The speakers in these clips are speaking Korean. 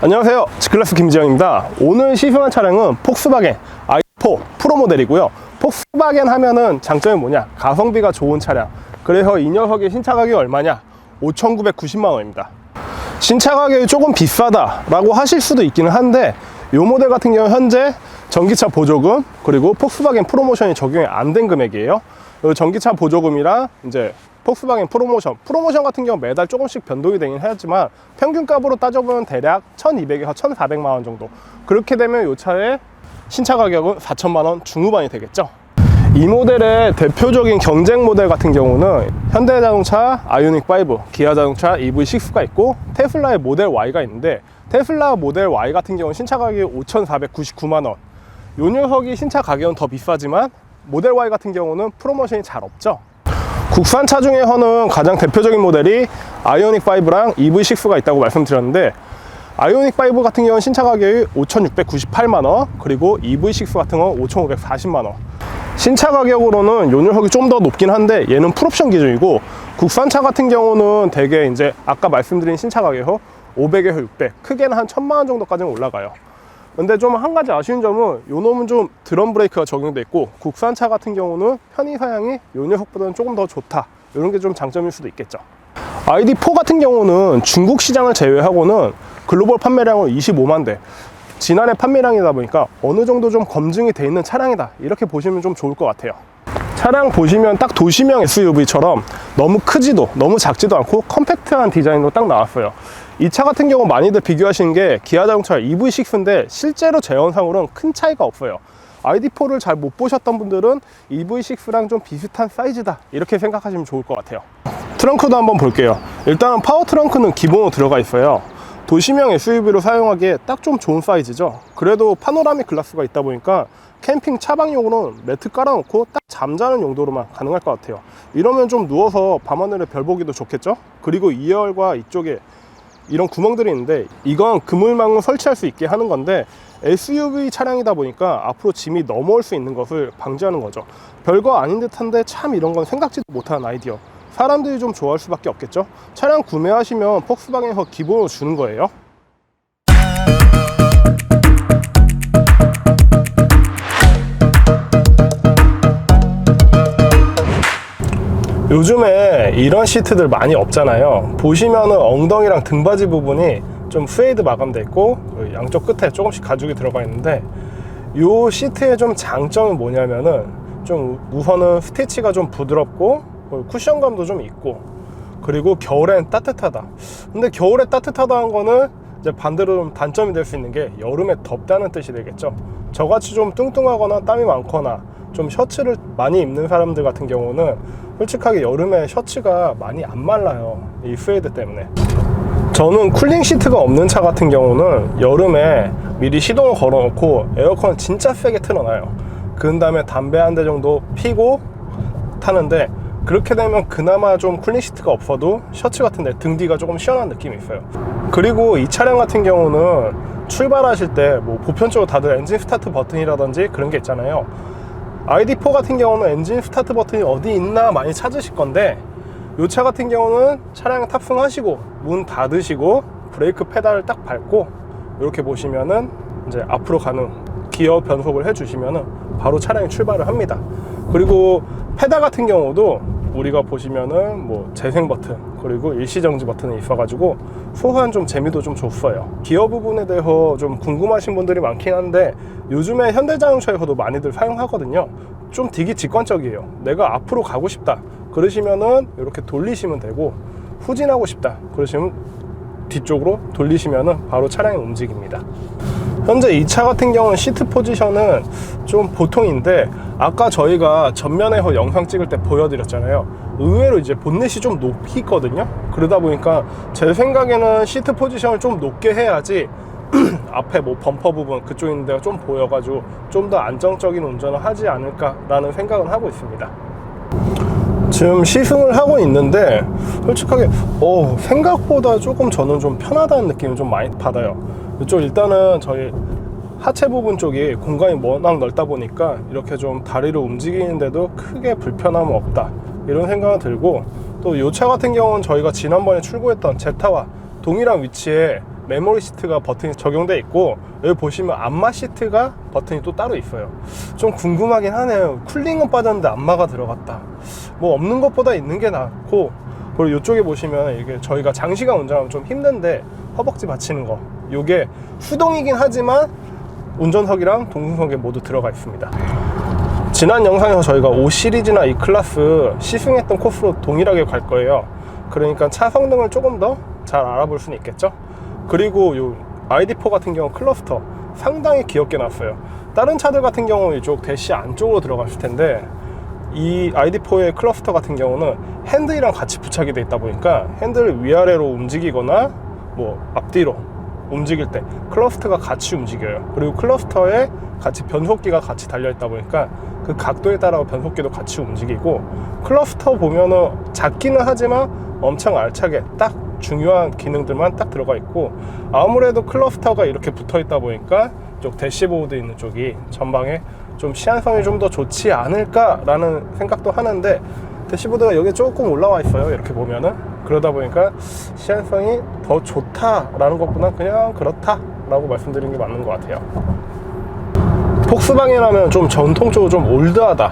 안녕하세요, G클래스 김지영입니다. 오늘 시승한 차량은 폭스바겐 i4 프로 모델이고요. 폭스바겐 하면은 장점이 뭐냐? 가성비가 좋은 차량. 그래서 이 녀석의 신차 가격이 얼마냐? 5,990만 원입니다. 신차 가격이 조금 비싸다라고 하실 수도 있기는 한데, 이 모델 같은 경우 현재 전기차 보조금 그리고 폭스바겐 프로모션이 적용이 안 된 금액이에요. 전기차 보조금이랑 이제 폭스바겐 프로모션 같은 경우 매달 조금씩 변동이 되긴 하지만 평균값으로 따져보면 대략 1,200에서 1,400만 원 정도. 그렇게 되면 이 차의 신차 가격은 4천만 원 중후반이 되겠죠. 이 모델의 대표적인 경쟁 모델 같은 경우는 현대자동차 아이오닉5, 기아자동차 EV6가 있고 테슬라의 모델 Y가 있는데, 테슬라 모델 Y 같은 경우는 신차 가격이 5,499만 원. 이 녀석이 신차 가격은 더 비싸지만 모델 Y 같은 경우는 프로모션이 잘 없죠. 국산차 중에서는 가장 대표적인 모델이 아이오닉5랑 EV6가 있다고 말씀드렸는데, 아이오닉5 같은 경우는 신차 가격이 5,698만 원, 그리고 EV6 같은 건 5,540만 원. 신차 가격으로는 요 녀석이 좀 더 높긴 한데 얘는 풀옵션 기준이고, 국산차 같은 경우는 대개 이제 아까 말씀드린 신차 가격에서 500에서 600, 크게는 한 1,000만 원 정도까지는 올라가요. 근데 좀 한 가지 아쉬운 점은 요 놈은 좀 드럼 브레이크가 적용돼 있고, 국산차 같은 경우는 편의 사양이 요 녀석보다는 조금 더 좋다, 이런 게 좀 장점일 수도 있겠죠. ID4 같은 경우는 중국 시장을 제외하고는 글로벌 판매량은 25만 대, 지난해 판매량이다 보니까 어느 정도 좀 검증이 돼 있는 차량이다, 이렇게 보시면 좀 좋을 것 같아요. 차량 보시면 딱 도시명 SUV처럼 너무 크지도 너무 작지도 않고 컴팩트한 디자인으로 딱 나왔어요. 이 차 같은 경우 많이들 비교하시는 게 기아자동차 EV6인데 실제로 제원상으로는 큰 차이가 없어요. ID4를 잘 못 보셨던 분들은 EV6랑 좀 비슷한 사이즈다, 이렇게 생각하시면 좋을 것 같아요. 트렁크도 한번 볼게요. 일단은 파워 트렁크는 기본으로 들어가 있어요. 도시명 SUV로 사용하기에 딱 좀 좋은 사이즈죠. 그래도 파노라믹 글라스가 있다 보니까 캠핑 차박용으로는 매트 깔아놓고 딱 잠자는 용도로만 가능할 것 같아요. 이러면 좀 누워서 밤하늘에 별 보기도 좋겠죠. 그리고 2열과 이쪽에 이런 구멍들이 있는데, 이건 그물망을 설치할 수 있게 하는 건데, SUV 차량이다 보니까 앞으로 짐이 넘어올 수 있는 것을 방지하는 거죠. 별거 아닌 듯한데 참 이런 건 생각지도 못한 아이디어. 사람들이 좀 좋아할 수밖에 없겠죠. 차량 구매하시면 폭스바겐에서 기본으로 주는 거예요. 요즘에 이런 시트들 많이 없잖아요. 보시면은 엉덩이랑 등받이 부분이 좀 스웨이드 마감돼 있고 양쪽 끝에 조금씩 가죽이 들어가 있는데, 이 시트의 좀 장점은 뭐냐면은 좀 우선은 스티치가 좀 부드럽고 쿠션감도 좀 있고, 그리고 겨울엔 따뜻하다. 근데 겨울에 따뜻하다는 거는 이제 반대로 좀 단점이 될 수 있는 게 여름에 덥다는 뜻이 되겠죠. 저같이 좀 뚱뚱하거나 땀이 많거나 좀 셔츠를 많이 입는 사람들 같은 경우는 솔직하게 여름에 셔츠가 많이 안 말라요, 이 스웨이드 때문에. 저는 쿨링 시트가 없는 차 같은 경우는 여름에 미리 시동을 걸어 놓고 에어컨을 진짜 세게 틀어놔요. 그 다음에 담배 한 대 정도 피고 타는데, 그렇게 되면 그나마 좀 쿨링 시트가 없어도 셔츠 같은데 등 뒤가 조금 시원한 느낌이 있어요. 그리고 이 차량 같은 경우는 출발하실 때 뭐 보편적으로 다들 엔진 스타트 버튼이라든지 그런 게 있잖아요. ID4 같은 경우는 엔진 스타트 버튼이 어디 있나 많이 찾으실 건데, 이 차 같은 경우는 차량 탑승하시고 문 닫으시고 브레이크 페달을 딱 밟고 이렇게 보시면은 이제 앞으로 가는 기어 변속을 해주시면은 바로 차량이 출발을 합니다. 그리고 페달 같은 경우도 우리가 보시면은 뭐 재생 버튼 그리고 일시정지 버튼이 있어가지고 소소한 좀 재미도 좀 줬어요. 기어 부분에 대해서 좀 궁금하신 분들이 많긴 한데, 요즘에 현대자동차에서도 많이들 사용하거든요. 좀 되게 직관적이에요. 내가 앞으로 가고 싶다 그러시면은 이렇게 돌리시면 되고, 후진하고 싶다 그러시면 뒤쪽으로 돌리시면은 바로 차량이 움직입니다. 현재 이 차 같은 경우는 시트 포지션은 좀 보통인데, 아까 저희가 전면에서 영상 찍을 때 보여드렸잖아요. 의외로 이제 본넷이 좀 높이 있거든요. 그러다 보니까 제 생각에는 시트 포지션을 좀 높게 해야지 앞에 뭐 범퍼 부분 그쪽 있는 데가 좀 보여가지고 좀 더 안정적인 운전을 하지 않을까라는 생각은 하고 있습니다. 지금 시승을 하고 있는데 솔직하게 생각보다 조금 저는 좀 편하다는 느낌을 좀 많이 받아요. 이쪽 일단은 저희 하체 부분 쪽이 공간이 워낙 넓다 보니까 이렇게 좀 다리를 움직이는데도 크게 불편함은 없다, 이런 생각이 들고, 또 이 차 같은 경우는 저희가 지난번에 출고했던 제타와 동일한 위치에 메모리 시트가 버튼이 적용되어 있고, 여기 보시면 안마 시트가 버튼이 또 따로 있어요. 좀 궁금하긴 하네요. 쿨링은 빠졌는데 안마가 들어갔다. 뭐 없는 것보다 있는 게 낫고, 그리고 이쪽에 보시면 이게 저희가 장시간 운전하면 좀 힘든데 허벅지 받치는 거, 이게 수동이긴 하지만 운전석이랑 동승석에 모두 들어가 있습니다. 지난 영상에서 저희가 5 시리즈나 E 클래스 시승했던 코스로 동일하게 갈 거예요. 그러니까 차 성능을 조금 더 잘 알아볼 수는 있겠죠. 그리고 요 ID4 같은 경우 클러스터 상당히 귀엽게 놨어요. 다른 차들 같은 경우는 이쪽 대시 안쪽으로 들어갔을 텐데, 이 ID4의 클러스터 같은 경우는 핸들이랑 같이 부착이 되어 있다 보니까 핸들을 위아래로 움직이거나 뭐 앞뒤로 움직일 때 클러스터가 같이 움직여요. 그리고 클러스터에 같이 변속기가 같이 달려 있다 보니까 그 각도에 따라 변속기도 같이 움직이고, 클러스터 보면은 작기는 하지만 엄청 알차게 딱 중요한 기능들만 딱 들어가 있고, 아무래도 클러스터가 이렇게 붙어 있다 보니까 쪽 대시보드 있는 쪽이 전방에 좀 시안성이 좀 더 좋지 않을까라는 생각도 하는데, 대시보드가 여기 조금 올라와 있어요. 이렇게 보면은. 그러다 보니까 시안성이 더 좋다라는 것보다 그냥 그렇다라고 말씀드리는 게 맞는 것 같아요. 폭스바겐하면 좀 전통적으로 좀 올드하다,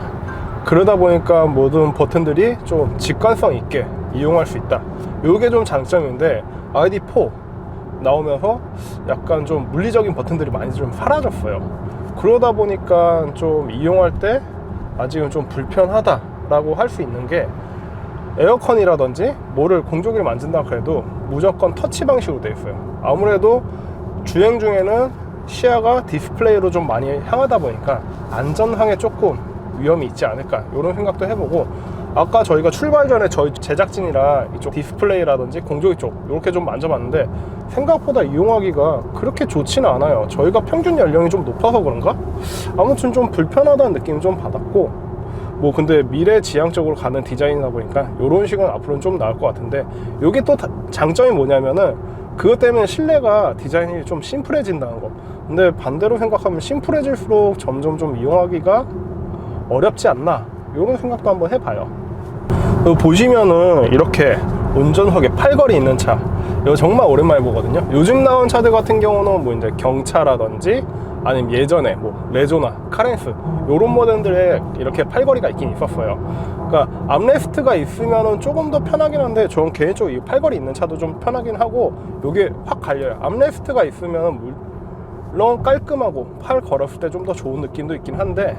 그러다 보니까 모든 버튼들이 좀 직관성 있게 이용할 수 있다, 요게 좀 장점인데, ID4 나오면서 약간 좀 물리적인 버튼들이 많이 좀 사라졌어요. 그러다 보니까 좀 이용할 때 아직은 좀 불편하다라고 할 수 있는 게, 에어컨이라든지 뭐를 공조기를 만진다 그래도 무조건 터치 방식으로 되어 있어요. 아무래도 주행 중에는 시야가 디스플레이로 좀 많이 향하다 보니까 안전상에 조금 위험이 있지 않을까, 이런 생각도 해보고, 아까 저희가 출발 전에 저희 제작진이랑 이쪽 디스플레이라든지 공조기 쪽 이렇게 좀 만져봤는데 생각보다 이용하기가 그렇게 좋지는 않아요. 저희가 평균 연령이 좀 높아서 그런가? 아무튼 좀 불편하다는 느낌이 좀 받았고, 뭐 근데 미래지향적으로 가는 디자인이다 보니까 이런 식은 앞으로는 좀 나을 것 같은데, 이게 또 장점이 뭐냐면은 그것 때문에 실내가 디자인이 좀 심플해진다는 거. 근데 반대로 생각하면 심플해질수록 점점 좀 이용하기가 어렵지 않나, 이런 생각도 한번 해봐요. 보시면은 이렇게 운전석에 팔걸이 있는 차, 이거 정말 오랜만에 보거든요. 요즘 나온 차들 같은 경우는 뭐 이제 경차라든지 아니면 예전에 뭐 레조나 카렌스 요런 모델들에 이렇게 팔걸이가 있긴 있었어요. 그러니까 암레스트가 있으면은 조금 더 편하긴 한데, 저는 개인적으로 이 팔걸이 있는 차도 좀 편하긴 하고, 요게 확 갈려요. 암레스트가 있으면은 물론 깔끔하고 팔 걸었을 때 좀 더 좋은 느낌도 있긴 한데,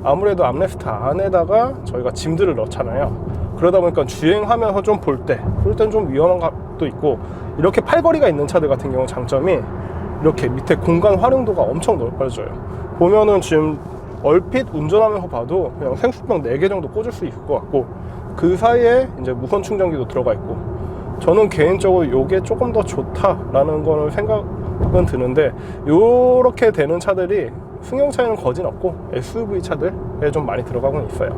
아무래도 암레스트 안에다가 저희가 짐들을 넣잖아요. 그러다 보니까 주행하면서 좀 볼 땐 좀 위험한 것도 있고, 이렇게 팔걸이가 있는 차들 같은 경우 장점이 이렇게 밑에 공간 활용도가 엄청 넓어져요. 보면은 지금 얼핏 운전하면서 봐도 그냥 생수병 4개 정도 꽂을 수 있을 것 같고, 그 사이에 이제 무선 충전기도 들어가 있고, 저는 개인적으로 이게 조금 더 좋다라는 거는 생각은 드는데, 요렇게 되는 차들이 승용차에는 거진 없고 SUV 차들에 좀 많이 들어가고 있어요.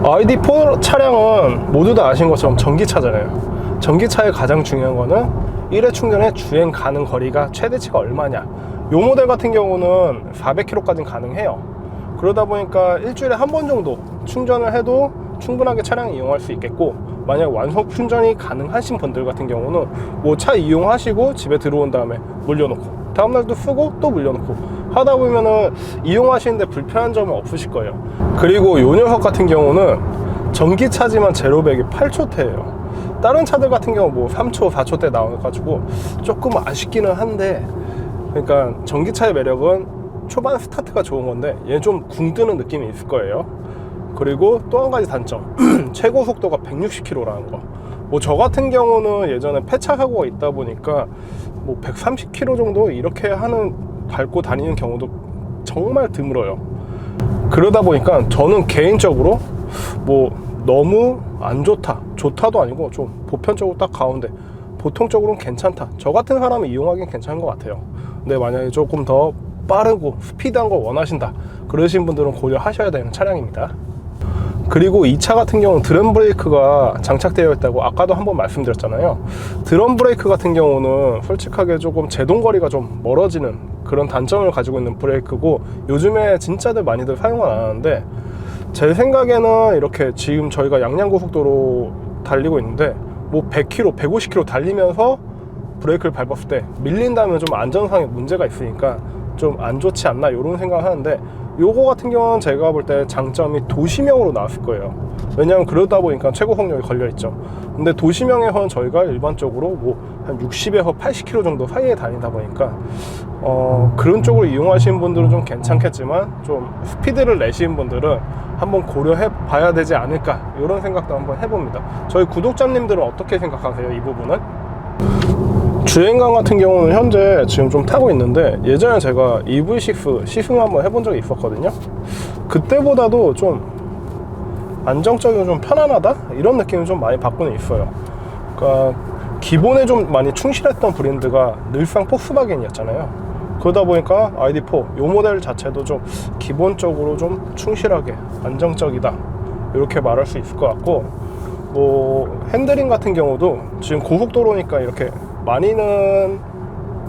ID4 차량은 모두 다 아신 것처럼 전기차잖아요. 전기차의 가장 중요한 거는 1회 충전에 주행 가는 거리가 최대치가 얼마냐. 요 모델 같은 경우는 400km까지는 가능해요. 그러다 보니까 일주일에 한 번 정도 충전을 해도 충분하게 차량 이용할 수 있겠고, 만약 완속 충전이 가능하신 분들 같은 경우는 뭐 차 이용하시고 집에 들어온 다음에 물려놓고 다음날도 쓰고 또 물려놓고 하다 보면은 이용하시는데 불편한 점은 없으실 거예요. 그리고 요 녀석 같은 경우는 전기차지만 제로백이 8초대예요. 다른 차들 같은 경우 뭐 3초, 4초대 나와가지고 조금 아쉽기는 한데, 그러니까 전기차의 매력은 초반 스타트가 좋은 건데 얘는 좀 굼 뜨는 느낌이 있을 거예요. 그리고 또 한 가지 단점, 최고 속도가 160km라는 거. 뭐 저 같은 경우는 예전에 폐차 사고가 있다 보니까 뭐 130km 정도 이렇게 밟고 다니는 경우도 정말 드물어요. 그러다 보니까 저는 개인적으로 뭐 너무 안 좋다, 좋다도 아니고 좀 보편적으로 딱 가운데 보통적으로는 괜찮다, 저 같은 사람이 이용하기엔 괜찮은 것 같아요. 근데 만약에 조금 더 빠르고 스피드한 걸 원하신다 그러신 분들은 고려하셔야 되는 차량입니다. 그리고 이 차 같은 경우는 드럼 브레이크가 장착되어 있다고 아까도 한번 말씀드렸잖아요. 드럼 브레이크 같은 경우는 솔직하게 조금 제동거리가 좀 멀어지는 그런 단점을 가지고 있는 브레이크고, 요즘에 진짜들 많이들 사용을 안 하는데, 제 생각에는 이렇게 지금 저희가 양양고속도로 달리고 있는데 뭐 100km, 150km 달리면서 브레이크를 밟았을 때 밀린다면 좀 안전상의 문제가 있으니까 좀 안 좋지 않나 이런 생각을 하는데, 요거 같은 경우는 제가 볼 때 장점이 도시명으로 나왔을 거예요. 왜냐하면 그러다 보니까 최고 속력이 걸려있죠. 근데 도시명에서는 저희가 일반적으로 뭐 한 60에서 80km 정도 사이에 다니다 보니까 그런 쪽으로 이용하시는 분들은 좀 괜찮겠지만, 좀 스피드를 내시는 분들은 한번 고려해 봐야 되지 않을까, 이런 생각도 한번 해봅니다. 저희 구독자님들은 어떻게 생각하세요, 이 부분은? 주행감 같은 경우는 현재 지금 좀 타고 있는데, 예전에 제가 EV6 시승 한번 해본 적이 있었거든요. 그때보다도 좀 안정적이고 좀 편안하다? 이런 느낌을 좀 많이 받고는 있어요. 그러니까 기본에 좀 많이 충실했던 브랜드가 늘상 폭스바겐이었잖아요. 그러다 보니까 ID4 요 모델 자체도 좀 기본적으로 좀 충실하게 안정적이다, 이렇게 말할 수 있을 것 같고, 뭐 핸들링 같은 경우도 지금 고속도로니까 이렇게 많이는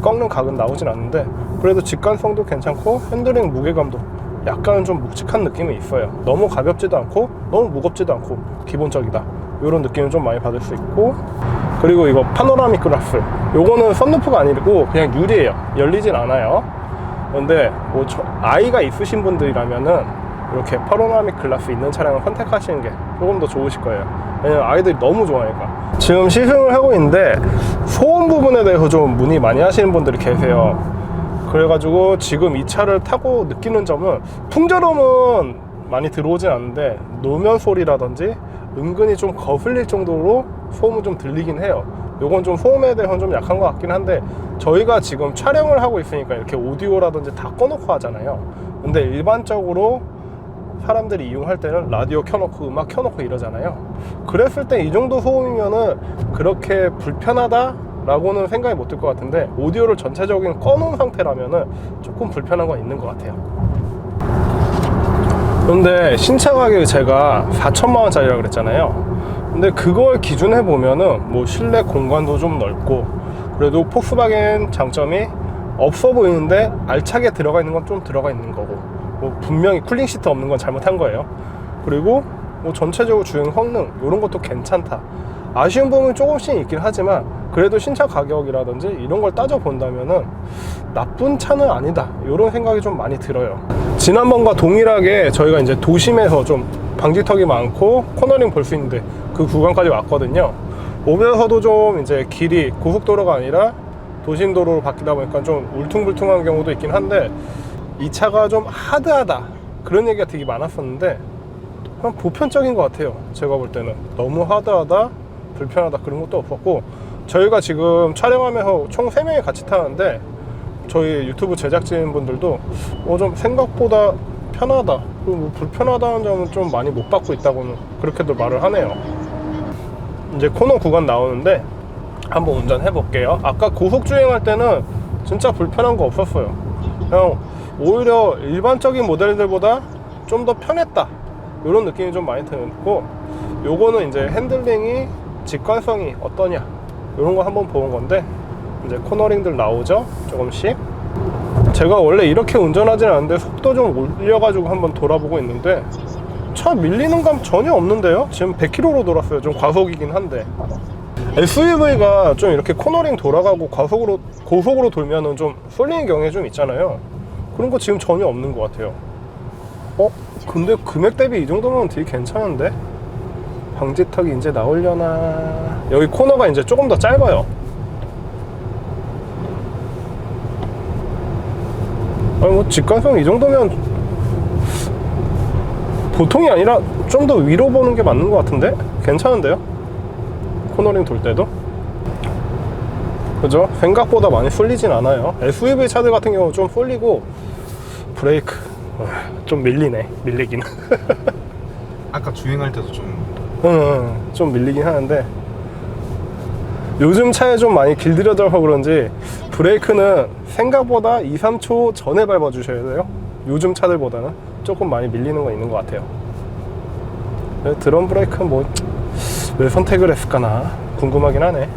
꺾는 각은 나오진 않는데, 그래도 직관성도 괜찮고 핸들링 무게감도 약간은 좀 묵직한 느낌이 있어요. 너무 가볍지도 않고 너무 무겁지도 않고 기본적이다, 이런 느낌을 좀 많이 받을 수 있고, 그리고 이거 파노라믹 글라스, 요거는 썬루프가 아니고 그냥 유리예요. 열리진 않아요. 근데 뭐 아이가 있으신 분들이라면은 이렇게 파노라믹 글라스 있는 차량을 선택하시는 게 조금 더 좋으실 거예요. 왜냐면 아이들이 너무 좋아하니까. 지금 시승을 하고 있는데 소음 부분에 대해서 좀 문의 많이 하시는 분들이 계세요. 그래가지고 지금 이 차를 타고 느끼는 점은, 풍절음은 많이 들어오진 않는데 노면 소리라든지 은근히 좀 거슬릴 정도로 소음은 좀 들리긴 해요. 요건 좀 소음에 대해서는 좀 약한 것 같긴 한데, 저희가 지금 촬영을 하고 있으니까 이렇게 오디오라든지 다 꺼놓고 하잖아요. 근데 일반적으로 사람들이 이용할 때는 라디오 켜놓고 음악 켜놓고 이러잖아요. 그랬을 때 이 정도 소음이면은 그렇게 불편하다 라고는 생각이 못 들 것 같은데, 오디오를 전체적인 꺼놓은 상태라면은 조금 불편한 건 있는 것 같아요. 근데 신차 가격이 제가 4천만 원짜리라 그랬잖아요. 근데 그걸 기준해 보면은 뭐 실내 공간도 좀 넓고, 그래도 폭스바겐 장점이 없어 보이는데 알차게 들어가 있는 건 좀 들어가 있는 거고, 뭐 분명히 쿨링 시트 없는 건 잘못한 거예요. 그리고 뭐 전체적으로 주행 성능 이런 것도 괜찮다. 아쉬운 부분이 조금씩 있긴 하지만 그래도 신차 가격이라든지 이런 걸 따져 본다면은 나쁜 차는 아니다, 이런 생각이 좀 많이 들어요. 지난번과 동일하게 저희가 이제 도심에서 좀 방지턱이 많고 코너링 볼 수 있는데 그 구간까지 왔거든요. 오면서도 좀 이제 길이 고속도로가 아니라 도심도로로 바뀌다 보니까 좀 울퉁불퉁한 경우도 있긴 한데, 이 차가 좀 하드하다 그런 얘기가 되게 많았었는데 그냥 보편적인 것 같아요. 제가 볼 때는 너무 하드하다, 불편하다 그런 것도 없었고, 저희가 지금 촬영하면서 총 3명이 같이 타는데 저희 유튜브 제작진 분들도 좀 생각보다 편하다, 그리고 뭐 불편하다는 점은 좀 많이 못 받고 있다고는 그렇게들 말을 하네요. 이제 코너 구간 나오는데 한번 운전해 볼게요. 아까 고속 주행할 때는 진짜 불편한 거 없었어요. 그냥 오히려 일반적인 모델들보다 좀 더 편했다, 이런 느낌이 좀 많이 들고, 요거는 이제 핸들링이 직관성이 어떠냐 이런 거 한번 보는 건데, 이제 코너링들 나오죠. 조금씩. 제가 원래 이렇게 운전하진 않는데 속도 좀 올려가지고 한번 돌아보고 있는데 차 밀리는 감 전혀 없는데요. 지금 100km로 돌았어요. 좀 과속이긴 한데, SUV가 좀 이렇게 코너링 돌아가고 고속으로 돌면은 좀 쏠리는 경우에 좀 있잖아요. 그런 거 지금 전혀 없는 것 같아요. 근데 금액 대비 이 정도면 되게 괜찮은데? 방지턱이 이제 나오려나. 여기 코너가 이제 조금 더 짧아요. 아니 뭐 직관성 이 정도면 보통이 아니라 좀 더 위로 보는 게 맞는 것 같은데? 괜찮은데요? 코너링 돌 때도? 그죠? 생각보다 많이 쏠리진 않아요. SUV 차들 같은 경우 좀 쏠리고, 브레이크 좀 밀리긴 아까 주행할 때도 좀 밀리긴 하는데, 요즘 차에 좀 많이 길들여져서 그런지 브레이크는 생각보다 2-3초 전에 밟아 주셔야 돼요. 요즘 차들보다는 조금 많이 밀리는 건 있는 것 같아요. 드럼 브레이크는 뭐 왜 선택을 했을까나 궁금하긴 하네.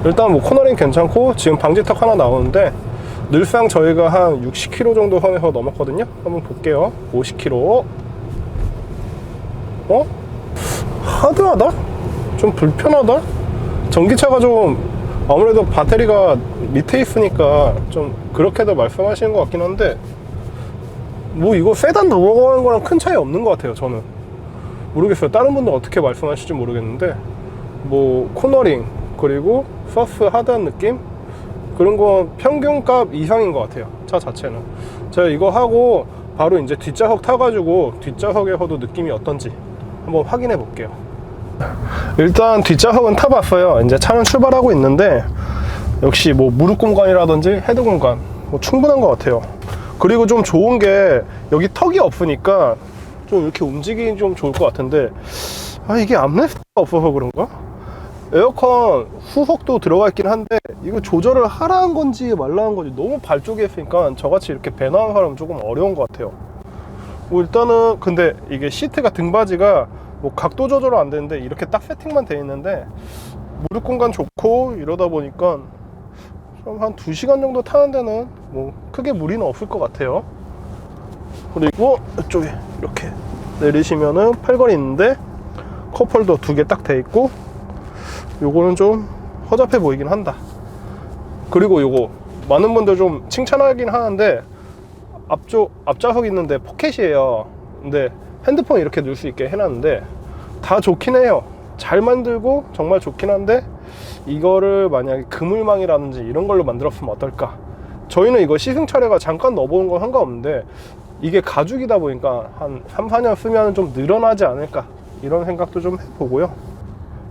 일단 뭐 코너링 괜찮고, 지금 방지턱 하나 나오는데 늘상 저희가 한 60km 정도 선에서 넘었거든요. 한번 볼게요. 50km. 하드하다? 좀 불편하다? 전기차가 좀 아무래도 배터리가 밑에 있으니까 좀 그렇게도 말씀하시는 것 같긴 한데, 뭐 이거 세단 넘어가는 거랑 큰 차이 없는 것 같아요. 저는 모르겠어요. 다른 분들 어떻게 말씀하실지 모르겠는데, 뭐 코너링 그리고 서스 하드한 느낌, 그런 건 평균값 이상인 것 같아요. 차 자체는. 제가 이거 하고 바로 이제 뒷좌석 타가지고 뒷좌석에서도 느낌이 어떤지 한번 확인해 볼게요. 일단 뒷좌석은 타봤어요. 이제 차는 출발하고 있는데, 역시 뭐 무릎 공간이라든지 헤드 공간 뭐 충분한 것 같아요. 그리고 좀 좋은 게 여기 턱이 없으니까 좀 이렇게 움직이기 좀 좋을 것 같은데, 이게 암레스트가 없어서 그런가? 에어컨 후석도 들어가 있긴 한데 이거 조절을 하라는 건지 말라는 건지 너무 발 쪽에 있으니까 저같이 이렇게 배나는 사람은 조금 어려운 것 같아요. 뭐 일단은 근데 이게 시트가 등받이가 뭐 각도 조절은 안 되는데 이렇게 딱 세팅만 돼 있는데 무릎 공간 좋고 이러다 보니까 좀 한 2시간 정도 타는 데는 뭐 크게 무리는 없을 것 같아요. 그리고 이쪽에 이렇게 내리시면은 팔걸이 있는데 컵홀더 2개 딱 돼 있고, 요거는 좀 허접해 보이긴 한다. 그리고 요거 많은 분들 좀 칭찬하긴 하는데, 앞좌석 있는데 포켓이에요. 근데 핸드폰 이렇게 넣을 수 있게 해놨는데 다 좋긴 해요. 잘 만들고 정말 좋긴 한데, 이거를 만약에 그물망이라든지 이런 걸로 만들었으면 어떨까. 저희는 이거 시승차례가 잠깐 넣어보는 건 상관없는데 이게 가죽이다 보니까 한 3, 4년 쓰면 좀 늘어나지 않을까, 이런 생각도 좀 해보고요.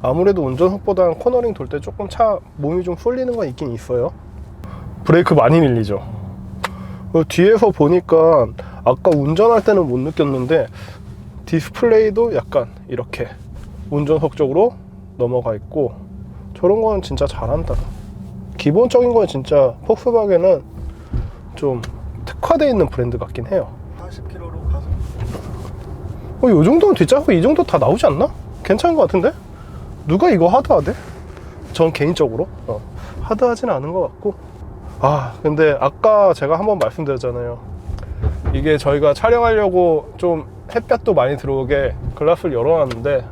아무래도 운전석보다는 코너링 돌 때 조금 차 몸이 좀 쏠리는 건 있긴 있어요. 브레이크 많이 밀리죠. 뒤에서 보니까 아까 운전할 때는 못 느꼈는데 디스플레이도 약간 이렇게 운전석 쪽으로 넘어가 있고, 저런 건 진짜 잘한다. 기본적인 건 진짜 폭스바겐은 좀 특화되어 있는 브랜드 같긴 해요. 40km로 가서 요 정도면 뒷좌석 이 정도 다 나오지 않나? 괜찮은 것 같은데? 누가 이거 하드하대? 전 개인적으로 하드하진 않은 것 같고. 근데 아까 제가 한번 말씀드렸잖아요. 이게 저희가 촬영하려고 좀 햇볕도 많이 들어오게 글라스를 열어놨는데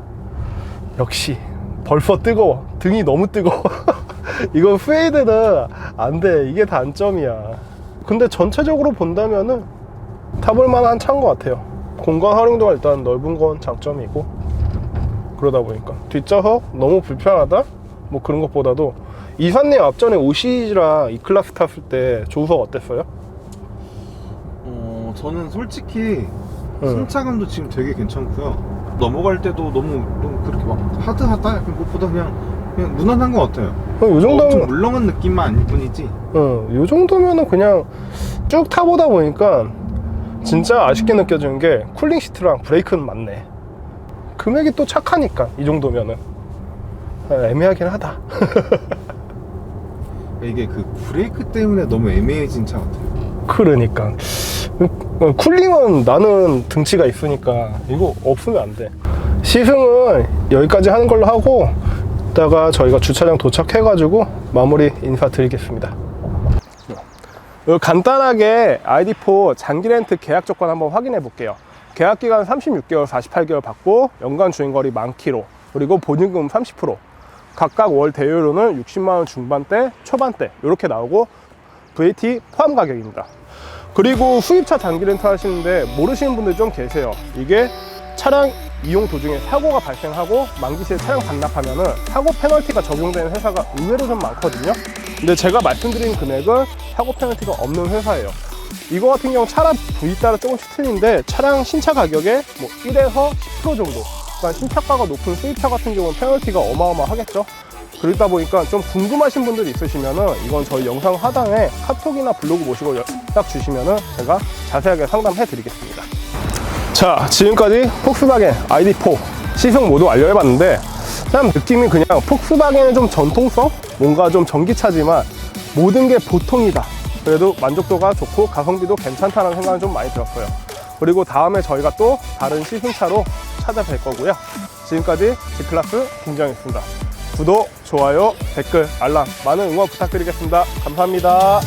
역시 벌써 뜨거워. 등이 너무 뜨거워. 이거 스웨이드는 안 돼. 이게 단점이야. 근데 전체적으로 본다면은 타볼 만한 차인 것 같아요. 공간 활용도가 일단 넓은 건 장점이고, 그러다 보니까 뒷좌석 너무 불편하다? 뭐 그런 것보다도, 이사님 앞전에 5시리즈랑 E클래스 탔을 때 조수석 어땠어요? 저는 솔직히 승차감도 지금 되게 괜찮고요. 넘어갈 때도 너무 그렇게 막 하드하다 약간 그것보다 그냥 무난한 것 같아요. 요 정도면 엄청 물렁한 느낌만 아닐 뿐이지. 요 정도면은 그냥 쭉 타보다 보니까 진짜 아쉽게 느껴지는 게 쿨링 시트랑 브레이크는 맞네. 금액이 또 착하니까 이 정도면은 애매하긴 하다. 이게 그 브레이크 때문에 너무 애매해진 차 같아요. 그러니까 쿨링은 나는 등치가 있으니까 이거 없으면 안 돼. 시승은 여기까지 하는 걸로 하고, 이따가 저희가 주차장 도착해가지고 마무리 인사드리겠습니다. 간단하게 ID4 장기 렌트 계약 조건 한번 확인해 볼게요. 계약 기간 36개월, 48개월 받고, 연간 주행거리 10,000km, 그리고 보증금 30%, 각각 월 대여료는 60만원 중반대, 초반대 이렇게 나오고 VAT 포함 가격입니다. 그리고 수입차 장기 렌트 하시는데 모르시는 분들이 좀 계세요. 이게 차량 이용 도중에 사고가 발생하고 만기 시에 차량 반납하면은 사고 페널티가 적용되는 회사가 의외로 좀 많거든요. 근데 제가 말씀드린 금액은 사고 페널티가 없는 회사예요. 이거 같은 경우 차량 부위 따라 조금씩 틀린데, 차량 신차 가격의 뭐 1에서 10% 정도, 그러니까 신차가가 높은 수입차 같은 경우는 페널티가 어마어마하겠죠. 그러다 보니까 좀 궁금하신 분들이 있으시면은 이건 저희 영상 하단에 카톡이나 블로그 모시고 딱 주시면은 제가 자세하게 상담해 드리겠습니다. 자, 지금까지 폭스바겐 ID4 시승 모두 완료해봤는데, 그냥 느낌이 그냥 폭스바겐의 좀 전통성? 뭔가 좀 전기차지만 모든 게 보통이다. 그래도 만족도가 좋고 가성비도 괜찮다는 생각이 좀 많이 들었어요. 그리고 다음에 저희가 또 다른 시승차로 찾아뵐 거고요. 지금까지 G클래스 김정희였습니다. 구독, 좋아요, 댓글, 알람 많은 응원 부탁드리겠습니다. 감사합니다.